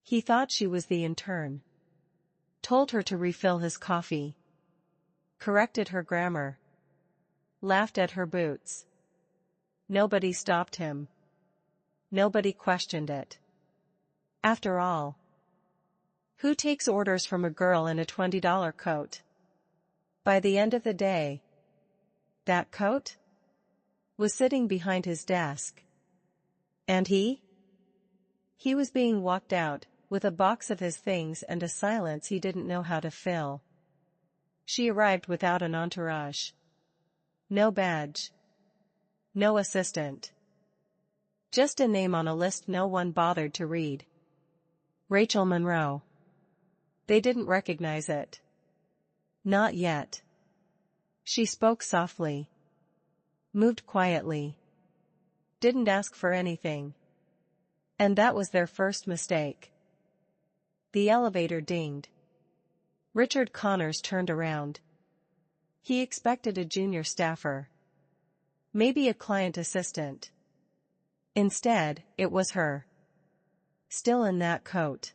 He thought she was the intern. Told her to refill his coffee. Corrected her grammar. Laughed at her boots. Nobody stopped him. Nobody questioned it. After all, who takes orders from a girl in a $20 coat? By the end of the day, that coat was sitting behind his desk. And he was being walked out, with a box of his things and a silence he didn't know how to fill. She arrived without an entourage. No badge. No assistant. Just a name on a list no one bothered to read. Rachel Monroe. They didn't recognize it. Not yet. She spoke softly. Moved quietly. Didn't ask for anything. And that was their first mistake. The elevator dinged. Richard Connors turned around. He expected a junior staffer. Maybe a client assistant. Instead, it was her. Still in that coat.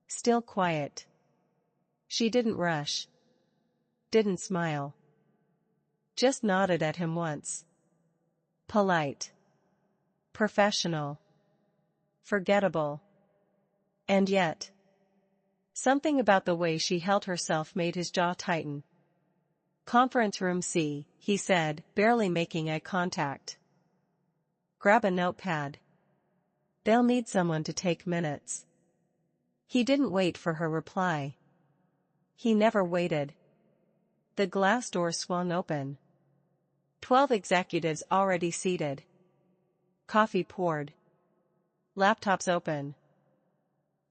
Still quiet. She didn't rush. Didn't smile. Just nodded at him once. Polite. Professional. Forgettable. And yet, something about the way she held herself made his jaw tighten. Conference room C, he said, barely making eye contact. Grab a notepad. They'll need someone to take minutes. He didn't wait for her reply. He never waited. The glass door swung open. 12 executives already seated. Coffee poured. Laptops open.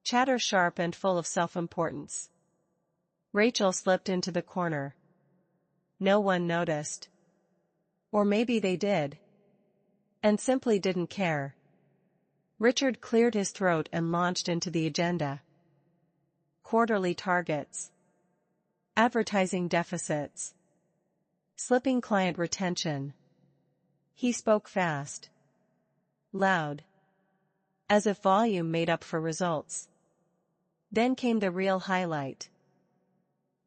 Chatter sharp and full of self-importance. Rachel slipped into the corner. No one noticed. Or maybe they did. And simply didn't care. Richard cleared his throat and launched into the agenda. Quarterly targets. Advertising deficits. Slipping client retention. He spoke fast. Loud. As if volume made up for results. Then came the real highlight.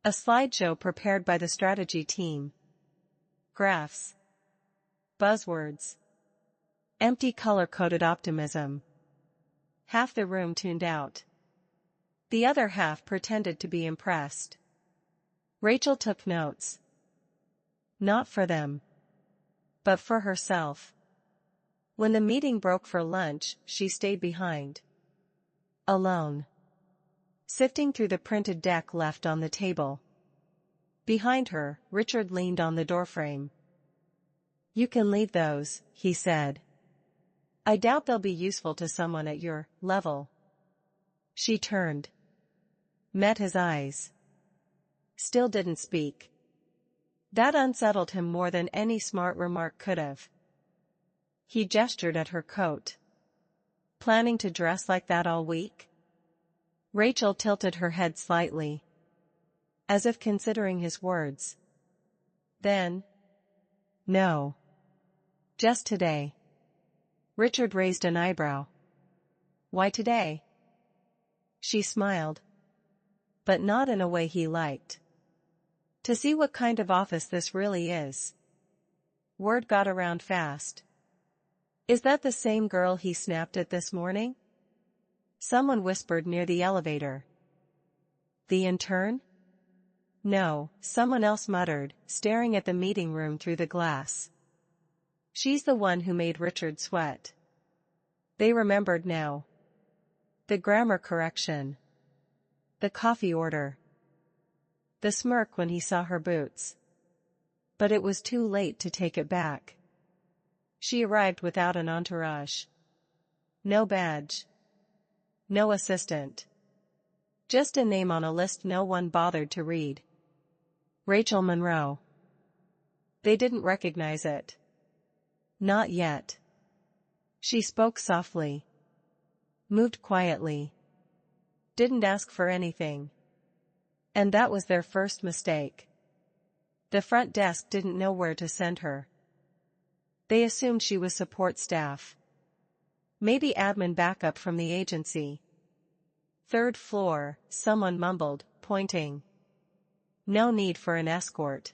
A slideshow prepared by the strategy team. Graphs. Buzzwords. Empty color-coded optimism. Half the room tuned out. The other half pretended to be impressed. Rachel took notes. Not for them. But for herself. When the meeting broke for lunch, she stayed behind. Alone. Sifting through the printed deck left on the table. Behind her, Richard leaned on the doorframe. You can leave those, he said. I doubt they'll be useful to someone at your level. She turned. Met his eyes. Still didn't speak. That unsettled him more than any smart remark could have. He gestured at her coat. Planning to dress like that all week? Rachel tilted her head slightly. As if considering his words. Then. No. Just today. Richard raised an eyebrow. Why today? She smiled. But not in a way he liked. To see what kind of office this really is. Word got around fast. Is that the same girl he snapped at this morning? Someone whispered near the elevator. The intern? No, someone else muttered, staring at the meeting room through the glass. She's the one who made Richard sweat. They remembered now. The grammar correction. The coffee order. The smirk when he saw her boots. But it was too late to take it back. She arrived without an entourage. No badge. No assistant. Just a name on a list no one bothered to read. Rachel Monroe. They didn't recognize it. Not yet. She spoke softly. Moved quietly. Didn't ask for anything. And that was their first mistake. The front desk didn't know where to send her. They assumed she was support staff. Maybe admin backup from the agency. Third floor, someone mumbled, pointing. No need for an escort.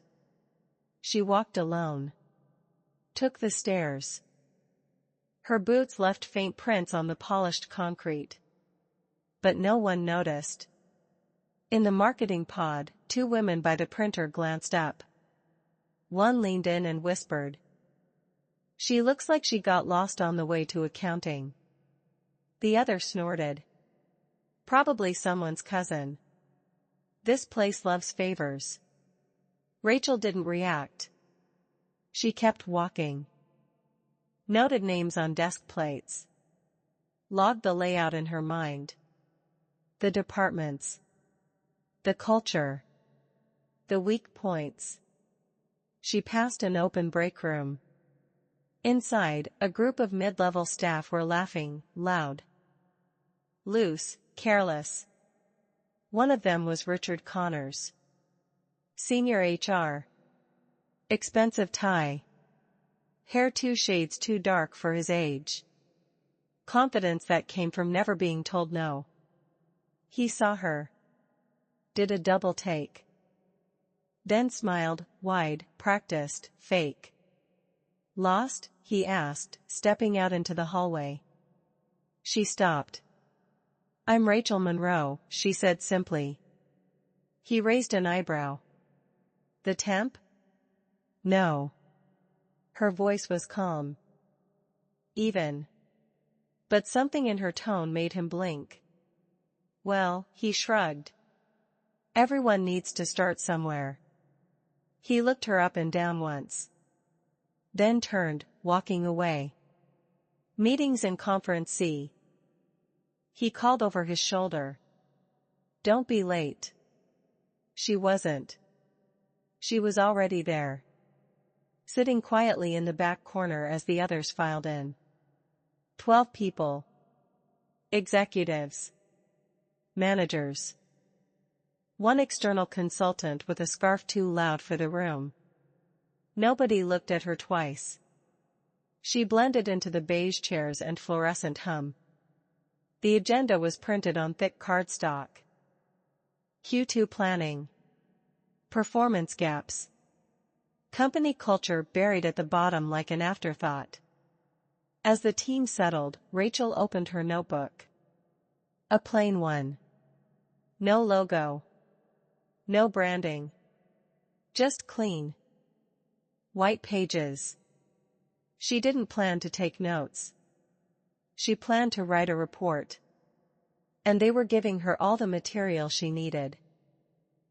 She walked alone. Took the stairs. Her boots left faint prints on the polished concrete. But no one noticed. In the marketing pod, 2 women by the printer glanced up. One leaned in and whispered. She looks like she got lost on the way to accounting. The other snorted. Probably someone's cousin. This place loves favors. Rachel didn't react. She kept walking. Noted names on desk plates. Logged the layout in her mind. The departments. The culture. The weak points. She passed an open break room. Inside, a group of mid-level staff were laughing, loud. Loose, careless. One of them was Richard Connors. Senior HR. Expensive tie. Hair 2 shades too dark for his age. Confidence that came from never being told no. He saw her. Did a double take. Then smiled, wide, practiced, fake. Lost? He asked, stepping out into the hallway. She stopped. I'm Rachel Monroe, she said simply. He raised an eyebrow. The temp? No. Her voice was calm. Even. But something in her tone made him blink. Well, he shrugged. Everyone needs to start somewhere. He looked her up and down once. Then turned, walking away. Meetings in Conference C. He called over his shoulder. Don't be late. She wasn't. She was already there. Sitting quietly in the back corner as the others filed in. 12 people. Executives. Managers. One external consultant with a scarf too loud for the room. Nobody looked at her twice. She blended into the beige chairs and fluorescent hum. The agenda was printed on thick cardstock. Q2 planning. Performance gaps. Company culture buried at the bottom like an afterthought. As the team settled, Rachel opened her notebook. A plain one. No logo. No branding. Just clean. White pages. She didn't plan to take notes. She planned to write a report. And they were giving her all the material she needed.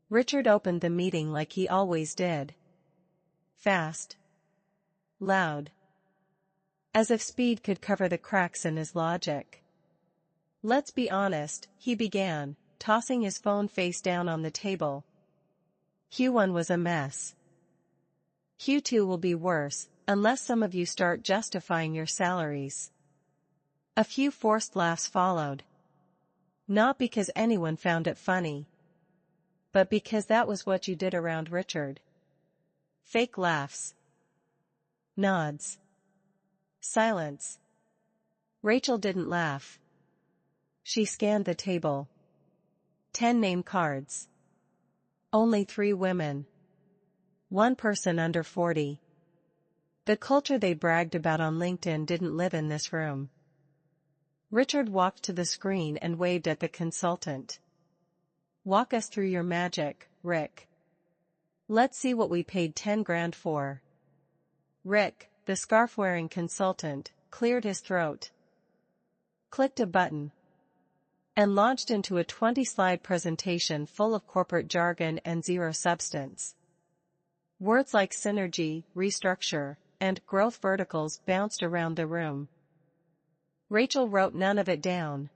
Richard opened the meeting like he always did. Fast. Loud. As if speed could cover the cracks in his logic. Let's be honest, he began, tossing his phone face down on the table. Q1 was a mess. Q2 will be worse, unless some of you start justifying your salaries. A few forced laughs followed. Not because anyone found it funny. But because that was what you did around Richard. Fake laughs. Nods. Silence. Rachel didn't laugh. She scanned the table. 10 name cards. Only 3 women. 1 person under 40. The culture they bragged about on LinkedIn didn't live in this room. Richard walked to the screen and waved at the consultant. Walk us through your magic, Rick. Let's see what we paid 10 grand for. Rick, the scarf-wearing consultant, cleared his throat. Clicked a button. And launched into a 20-slide presentation full of corporate jargon and zero substance. Words like synergy, restructure, and growth verticals bounced around the room. Rachel wrote none of it down.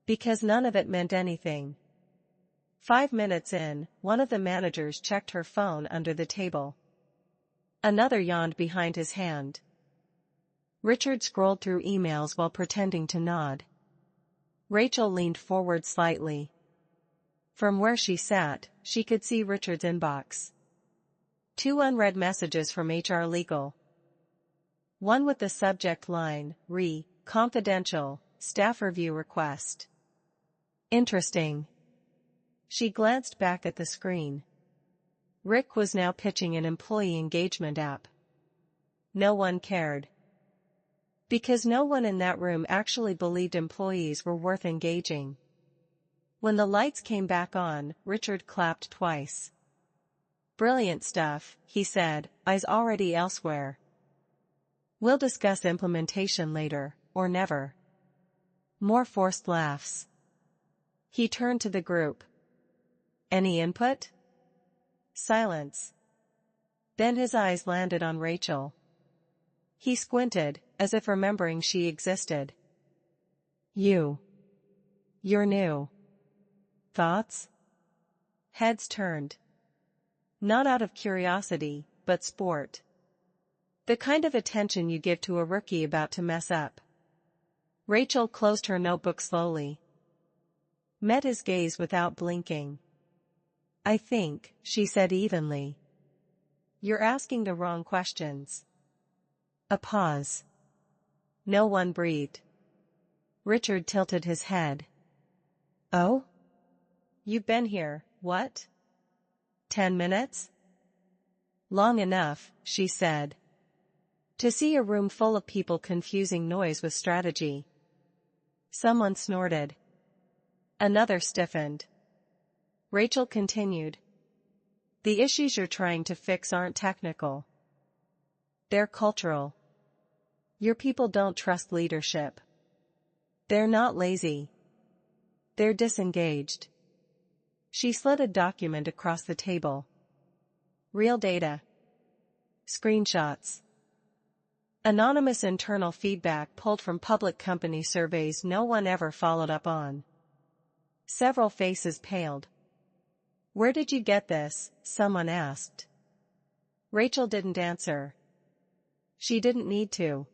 Because none of it meant anything. 5 minutes in, one of the managers checked her phone under the table. Another yawned behind his hand. Richard scrolled through emails while pretending to nod. Rachel leaned forward slightly. From where she sat, she could see Richard's inbox. 2 unread messages from HR Legal. One with the subject line, confidential, staff review request. Interesting. She glanced back at the screen. Rick was now pitching an employee engagement app. No one cared. Because no one in that room actually believed employees were worth engaging. When the lights came back on, Richard clapped twice. Brilliant stuff, he said, eyes already elsewhere. We'll discuss implementation later, or never. More forced laughs. He turned to the group. Any input? Silence. Then his eyes landed on Rachel. He squinted, as if remembering she existed. You're new. Thoughts? Heads turned. Not out of curiosity, but sport. The kind of attention you give to a rookie about to mess up. Rachel closed her notebook slowly. Met his gaze without blinking. I think, she said evenly. You're asking the wrong questions. A pause. No one breathed. Richard tilted his head. Oh? You've been here, what? 10 minutes? Long enough, she said. To see a room full of people confusing noise with strategy. Someone snorted. Another stiffened. Rachel continued. The issues you're trying to fix aren't technical. They're cultural. Your people don't trust leadership. They're not lazy. They're disengaged. She slid a document across the table. Real data. Screenshots. Anonymous internal feedback pulled from public company surveys no one ever followed up on. Several faces paled. Where did you get this? Someone asked. Rachel didn't answer. She didn't need to.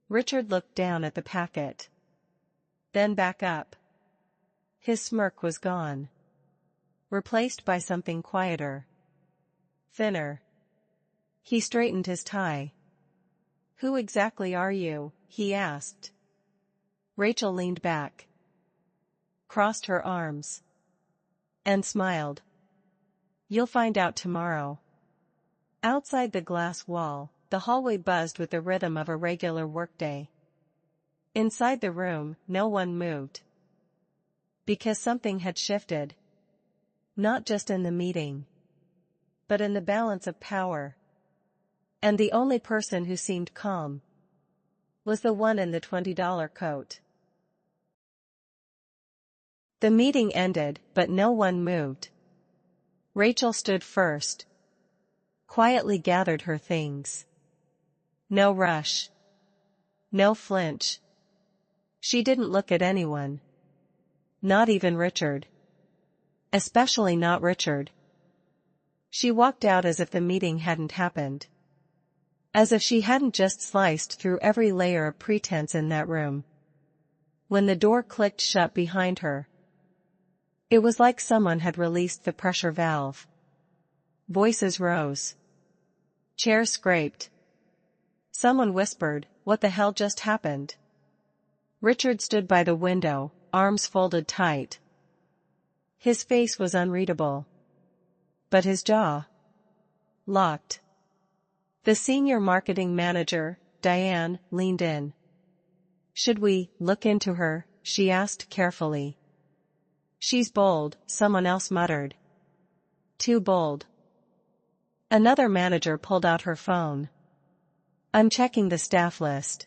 Richard looked down at the packet. Then back up. His smirk was gone. Replaced by something quieter. Thinner. He straightened his tie. Who exactly are you? He asked. Rachel leaned back. Crossed her arms. And smiled. You'll find out tomorrow. Outside the glass wall, the hallway buzzed with the rhythm of a regular workday. Inside the room, no one moved. Because something had shifted. Not just in the meeting, but in the balance of power. And the only person who seemed calm was the one in the $20 coat. The meeting ended, but no one moved. Rachel stood first. Quietly gathered her things. No rush. No flinch. She didn't look at anyone. Not even Richard. Especially not Richard. She walked out as if the meeting hadn't happened. As if she hadn't just sliced through every layer of pretense in that room. When the door clicked shut behind her, it was like someone had released the pressure valve. Voices rose. Chairs scraped. Someone whispered, "What the hell just happened?" Richard stood by the window, arms folded tight. His face was unreadable. But his jaw locked. The senior marketing manager, Diane, leaned in. Should we look into her? She asked carefully. She's bold, someone else muttered. Too bold. Another manager pulled out her phone. I'm checking the staff list.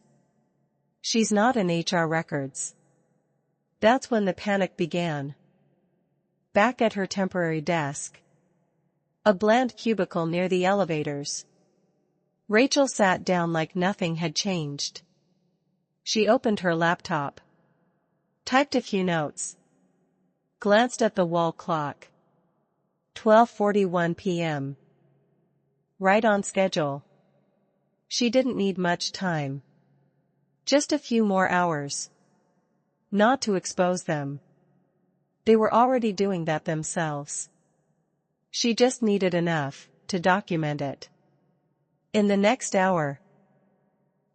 She's not in HR records. That's when the panic began. Back at her temporary desk. A bland cubicle near the elevators. Rachel sat down like nothing had changed. She opened her laptop. Typed a few notes. Glanced at the wall clock. 12:41 p.m. Right on schedule. She didn't need much time. Just a few more hours. Not to expose them. They were already doing that themselves. She just needed enough to document it. In the next hour,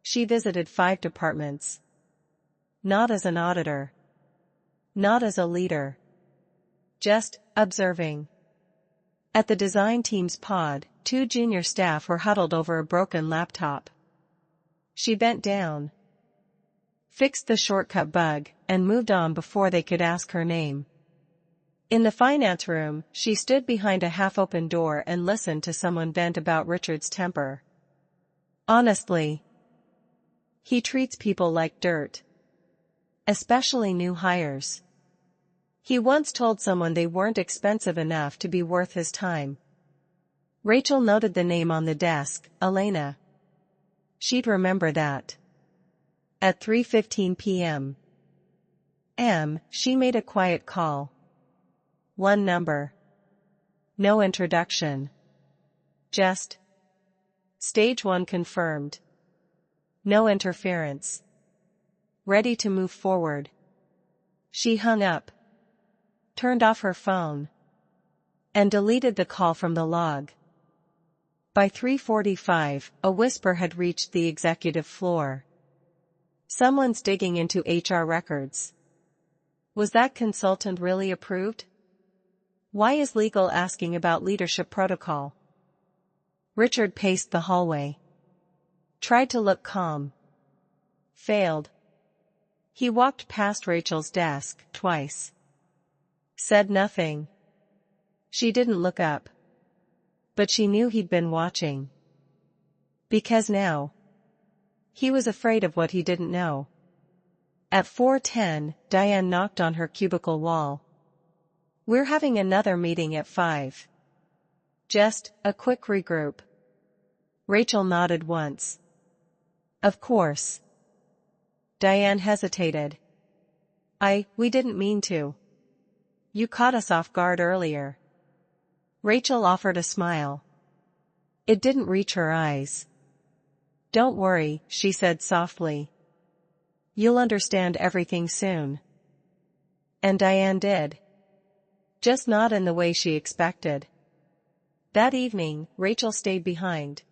she visited 5 departments. Not as an auditor. Not as a leader. Just observing. At the design team's pod, 2 junior staff were huddled over a broken laptop. She bent down, fixed the shortcut bug, and moved on before they could ask her name. In the finance room, she stood behind a half-open door and listened to someone vent about Richard's temper. Honestly, he treats people like dirt. Especially new hires. He once told someone they weren't expensive enough to be worth his time. Rachel noted the name on the desk, Elena. She'd remember that. At 3:15 p.m. She made a quiet call. One number. No introduction. Just. Stage 1 confirmed. No interference. Ready to move forward. She hung up, turned off her phone, and deleted the call from the log. By 3:45, a whisper had reached the executive floor. Someone's digging into HR records. Was that consultant really approved? Why is legal asking about leadership protocol? Richard paced the hallway. Tried to look calm. Failed. He walked past Rachel's desk twice. Said nothing. She didn't look up. But she knew he'd been watching. Because now, he was afraid of what he didn't know. At 4:10, Diane knocked on her cubicle wall. We're having another meeting at 5. Just a quick regroup. Rachel nodded once. Of course. Diane hesitated. We didn't mean to. You caught us off guard earlier. Rachel offered a smile. It didn't reach her eyes. Don't worry, she said softly. You'll understand everything soon. And Diane did. Just not in the way she expected. That evening, Rachel stayed behind.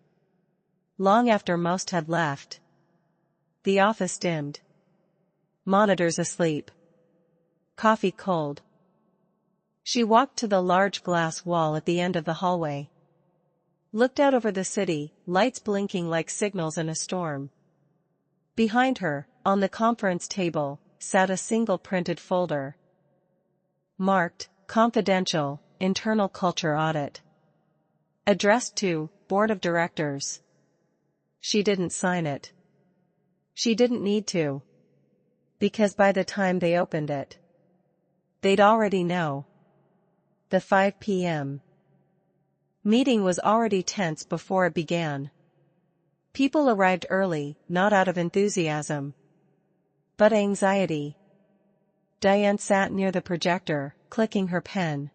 Long after most had left. The office dimmed. Monitors asleep. Coffee cold. She walked to the large glass wall at the end of the hallway. Looked out over the city, lights blinking like signals in a storm. Behind her, on the conference table, sat a single printed folder. Marked, Confidential, Internal Culture Audit. Addressed to, Board of Directors. She didn't sign it. She didn't need to. Because by the time they opened it, they'd already know. The 5 p.m. meeting was already tense before it began. People arrived early, not out of enthusiasm, but anxiety. Diane sat near the projector, clicking her pen.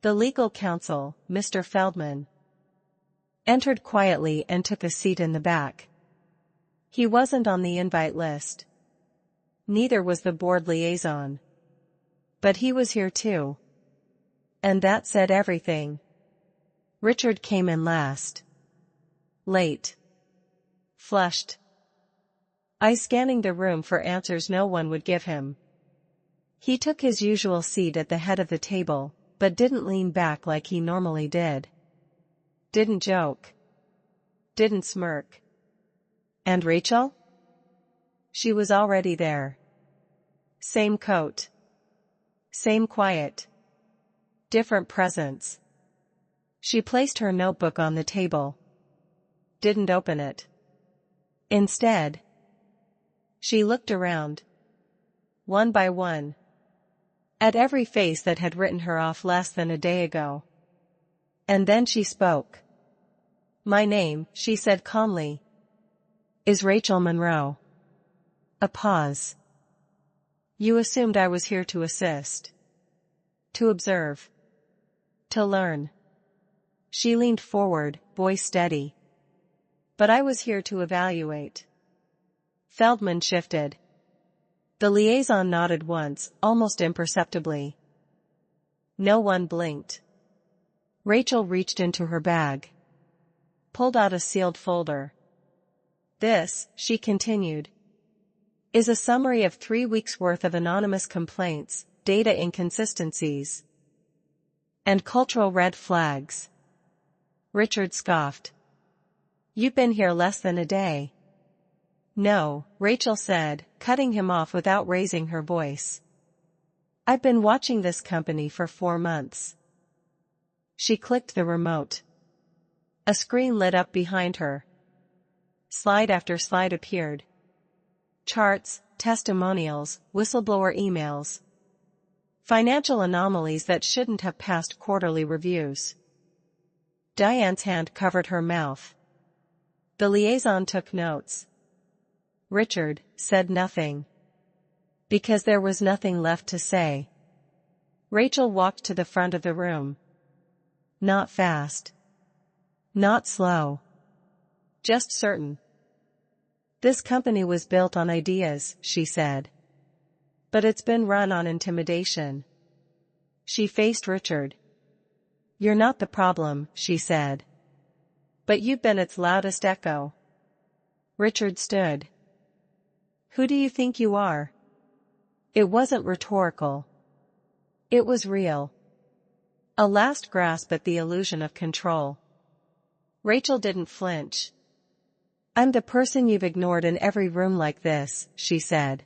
The legal counsel, Mr. Feldman, entered quietly and took a seat in the back. He wasn't on the invite list. Neither was the board liaison. But he was here too. And that said everything. Richard came in last. Late. Flushed. Eyes scanning the room for answers no one would give him. He took his usual seat at the head of the table, but didn't lean back like he normally did. Didn't joke. Didn't smirk. And Rachel? She was already there. Same coat. Same quiet. Different presence. She placed her notebook on the table. Didn't open it. Instead, she looked around. One by one. At every face that had written her off less than a day ago. And then she spoke. My name, she said calmly, is Rachel Monroe. A pause. You assumed I was here to assist. To observe. To learn. She leaned forward, voice steady. But I was here to evaluate. Feldman shifted. The liaison nodded once, almost imperceptibly. No one blinked. Rachel reached into her bag. Pulled out a sealed folder. This, she continued, is a summary of 3 weeks' worth of anonymous complaints, data inconsistencies, and cultural red flags. Richard scoffed. You've been here less than a day. No, Rachel said, cutting him off without raising her voice. I've been watching this company for 4 months. She clicked the remote. A screen lit up behind her. Slide after slide appeared. Charts, testimonials, whistleblower emails. Financial anomalies that shouldn't have passed quarterly reviews. Diane's hand covered her mouth. The liaison took notes. Richard said nothing. Because there was nothing left to say. Rachel walked to the front of the room. Not fast. Not slow. Just certain. This company was built on ideas, she said. But it's been run on intimidation. She faced Richard. You're not the problem, she said. But you've been its loudest echo. Richard stood. Who do you think you are? It wasn't rhetorical. It was real. A last grasp at the illusion of control. Rachel didn't flinch. I'm the person you've ignored in every room like this, she said.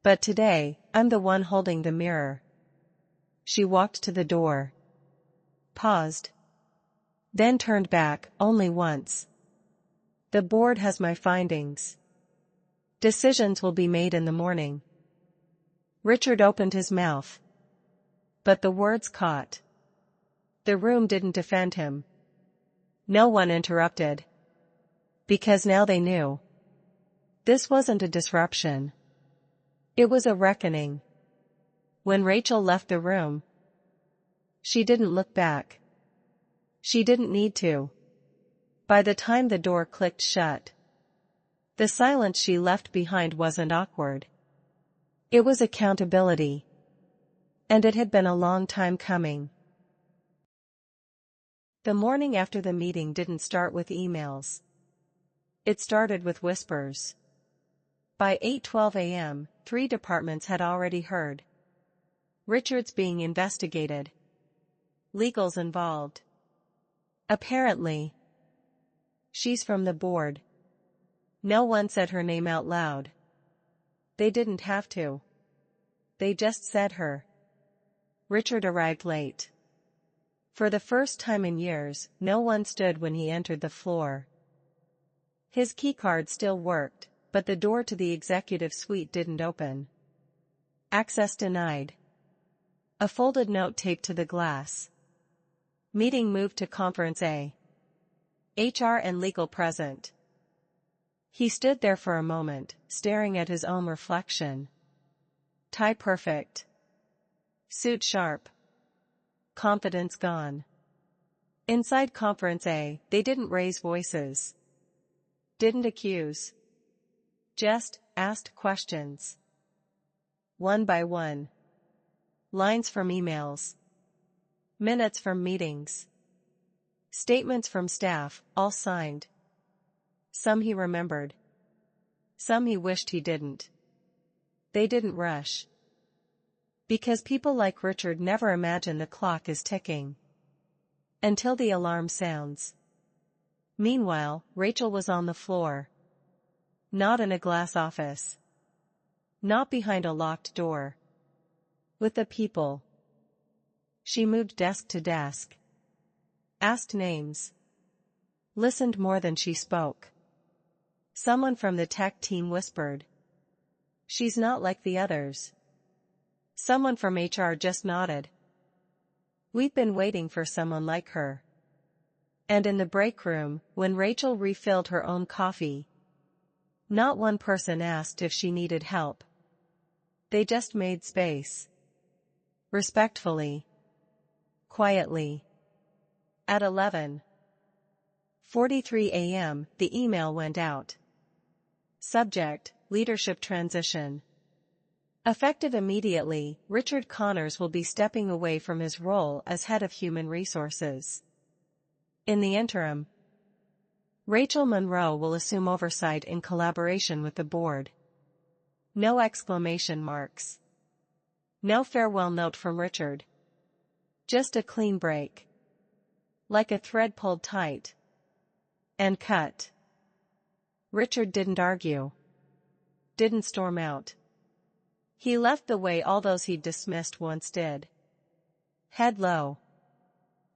But today, I'm the one holding the mirror. She walked to the door. Paused. Then turned back, only once. The board has my findings. Decisions will be made in the morning. Richard opened his mouth. But the words caught. The room didn't defend him. No one interrupted. Because now they knew. This wasn't a disruption. It was a reckoning. When Rachel left the room, she didn't look back. She didn't need to. By the time the door clicked shut, the silence she left behind wasn't awkward. It was accountability. And it had been a long time coming. The morning after the meeting didn't start with emails. It started with whispers. By 8:12 a.m., 3 departments had already heard. Richard's being investigated. Legal's involved. Apparently. She's from the board. No one said her name out loud. They didn't have to. They just said her. Richard arrived late. For the first time in years, no one stood when he entered the floor. His keycard still worked, but the door to the executive suite didn't open. Access denied. A folded note taped to the glass. Meeting moved to Conference A. HR and legal present. He stood there for a moment, staring at his own reflection. Tie perfect. Suit sharp. Confidence gone. Inside Conference A, they didn't raise voices. Didn't accuse. Just asked questions. One by one. Lines from emails. Minutes from meetings. Statements from staff, all signed. Some he remembered. Some he wished he didn't. They didn't rush. Because people like Richard never imagine the clock is ticking. Until the alarm sounds. Meanwhile, Rachel was on the floor. Not in a glass office. Not behind a locked door. With the people. She moved desk to desk. Asked names. Listened more than she spoke. Someone from the tech team whispered. She's not like the others. Someone from HR just nodded. We've been waiting for someone like her. And in the break room, when Rachel refilled her own coffee, not one person asked if she needed help. They just made space. Respectfully. Quietly. At 11:43 a.m., the email went out. Subject, leadership transition. Effective immediately, Richard Connors will be stepping away from his role as head of human resources. In the interim, Rachel Monroe will assume oversight in collaboration with the board. No exclamation marks. No farewell note from Richard. Just a clean break. Like a thread pulled tight. And cut. Richard didn't argue. Didn't storm out. He left the way all those he'd dismissed once did. Head low.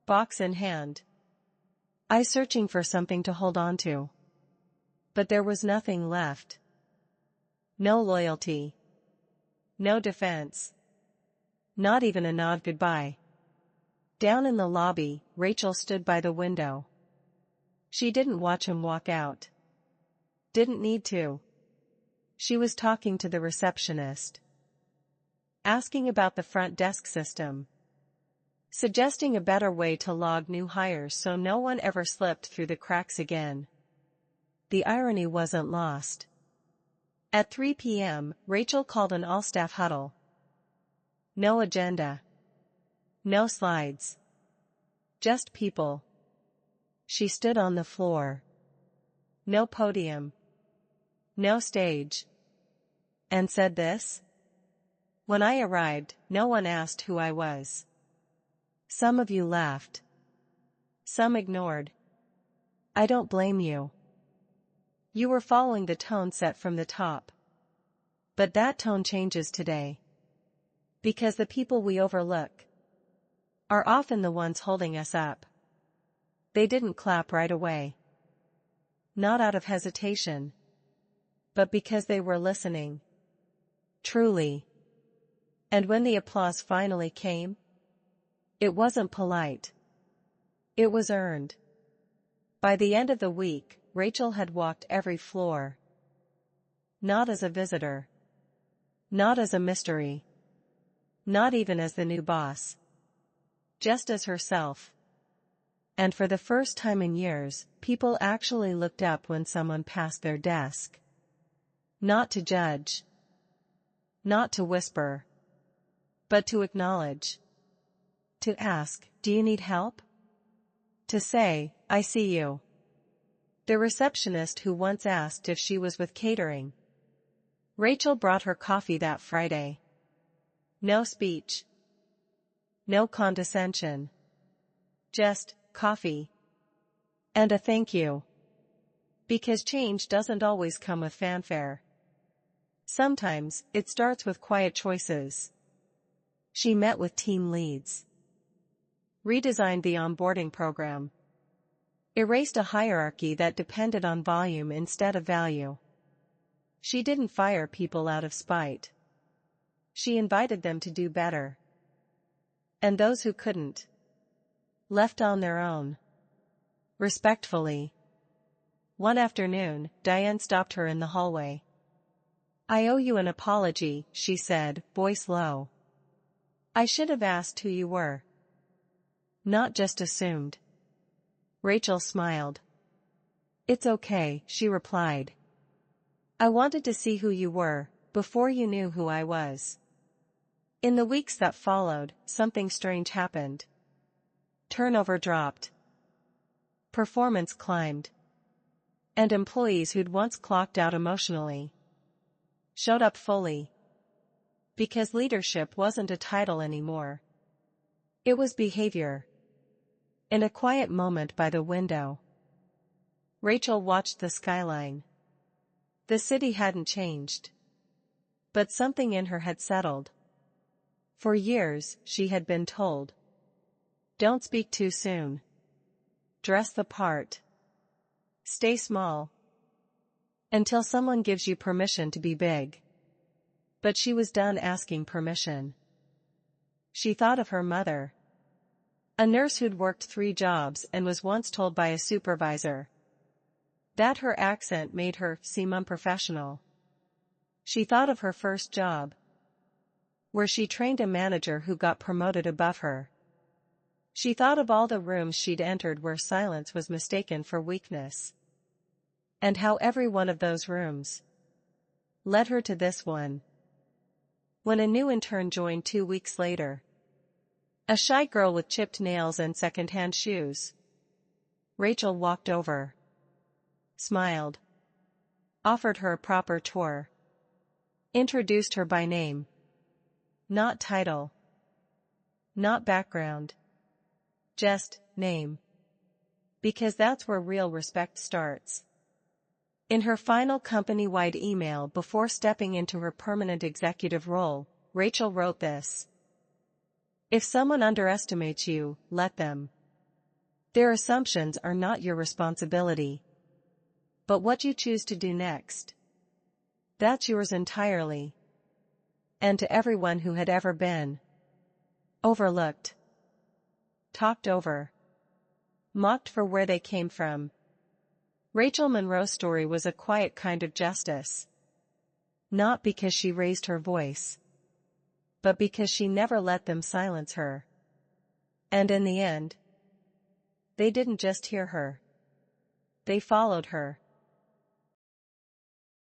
Box in hand. Eyes searching for something to hold on to. But there was nothing left. No loyalty. No defense. Not even a nod goodbye. Down in the lobby, Rachel stood by the window. She didn't watch him walk out. Didn't need to. She was talking to the receptionist. Asking about the front desk system. Suggesting a better way to log new hires so no one ever slipped through the cracks again. The irony wasn't lost. At 3 p.m., Rachel called an all-staff huddle. No agenda. No slides. Just people. She stood on the floor. No podium. No stage. And said this? When I arrived, no one asked who I was. Some of you laughed. Some ignored. I don't blame you. You were following the tone set from the top. But that tone changes today. Because the people we overlook are often the ones holding us up. They didn't clap right away. Not out of hesitation. But because they were listening. Truly. And when the applause finally came, it wasn't polite. It was earned. By the end of the week, Rachel had walked every floor. Not as a visitor. Not as a mystery. Not even as the new boss. Just as herself. And for the first time in years, people actually looked up when someone passed their desk. Not to judge. Not to whisper. But to acknowledge. To ask, do you need help? To say, I see you. The receptionist who once asked if she was with catering. Rachel brought her coffee that Friday. No speech. No condescension. Just, coffee. And a thank you. Because change doesn't always come with fanfare. Sometimes, it starts with quiet choices. She met with team leads. Redesigned the onboarding program. Erased a hierarchy that depended on volume instead of value. She didn't fire people out of spite. She invited them to do better. And those who couldn't, left on their own. Respectfully. One afternoon, Diane stopped her in the hallway. I owe you an apology, she said, voice low. I should have asked who you were. Not just assumed. Rachel smiled. It's okay, she replied. I wanted to see who you were, before you knew who I was. In the weeks that followed, something strange happened. Turnover dropped. Performance climbed. And employees who'd once clocked out emotionally showed up fully. Because leadership wasn't a title anymore. It was behavior. In a quiet moment by the window, Rachel watched the skyline. The city hadn't changed. But something in her had settled. For years, she had been told. Don't speak too soon. Dress the part. Stay small. Until someone gives you permission to be big. But she was done asking permission. She thought of her mother. A nurse who'd worked 3 jobs and was once told by a supervisor that her accent made her seem unprofessional. She thought of her first job, where she trained a manager who got promoted above her. She thought of all the rooms she'd entered where silence was mistaken for weakness. And how every one of those rooms led her to this one. When a new intern joined 2 weeks later. A shy girl with chipped nails and second-hand shoes. Rachel walked over. Smiled. Offered her a proper tour. Introduced her by name. Not title. Not background. Just name. Because that's where real respect starts. In her final company-wide email before stepping into her permanent executive role, Rachel wrote this. If someone underestimates you, let them. Their assumptions are not your responsibility. But what you choose to do next, that's yours entirely. And to everyone who had ever been overlooked, talked over, mocked for where they came from. Rachel Monroe's story was a quiet kind of justice. Not because she raised her voice, but because she never let them silence her. And in the end, they didn't just hear her. They followed her.